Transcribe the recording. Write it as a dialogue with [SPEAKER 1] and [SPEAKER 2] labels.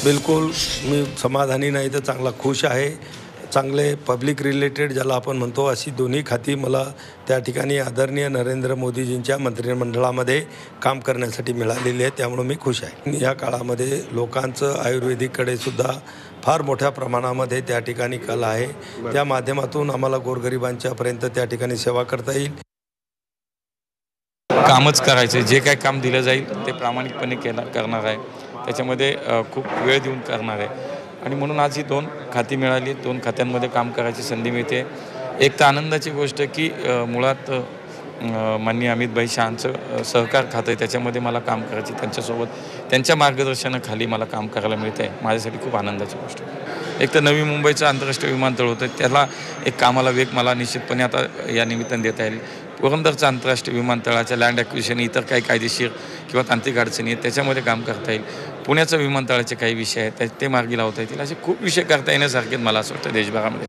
[SPEAKER 1] बिलकुल मी समाधानी नाही तर चांगला खुश आहे. चांगले पब्लिक रिलेटेड ज्याला आपण म्हणतो अशी दोन्ही खाती मला त्या ठिकाणी आदरणीय नरेंद्र मोदीजींच्या मंत्रिमंडळामध्ये काम करण्यासाठी मिळालेली आहे. त्यामुळे मी खुश आहे. या काळामध्ये लोकांचं आयुर्वेदिककडे सुद्धा फार मोठ्या प्रमाणामध्ये त्या ठिकाणी कल आहे. त्या माध्यमातून आम्हाला गोरगरिबांच्यापर्यंत त्या ठिकाणी सेवा करता येईल.
[SPEAKER 2] कामच करायचे, जे काही काम दिलं जाईल ते प्रामाणिकपणे करणार आहे. त्याच्यामध्ये खूप वेळ देऊन करणार आहे आणि म्हणून आज ही 2 खाती मिळाली. 2 खात्यांमध्ये काम करायची संधी मिळते. एक तर आनंदाची गोष्ट की मुळात माननीय अमितभाई शहांचं सहकार खातं आहे, त्याच्यामध्ये मला काम करायची, त्यांच्यासोबत त्यांच्या मार्गदर्शनाखाली मला काम करायला मिळतं आहे. माझ्यासाठी खूप आनंदाची गोष्ट आहे. एक तर नवी मुंबईचं आंतरराष्ट्रीय विमानतळ होतं, त्याला एक कामाला वेग मला निश्चितपणे आता या निमित्ताने देता येईल. पुरंदरचं आंतरराष्ट्रीय विमानतळाच्या लँड ॲक्विजिशन, इतर काही कायदेशीर किंवा तांत्रिक अडचणी आहेत, त्याच्यामध्ये काम करता येईल. पुण्याचं विमानतळाचे काही विषय आहेत ते मार्गी लावता येतील. असे खूप विषय करता येण्यासारखे मला असं वाटतं देशभरामध्ये.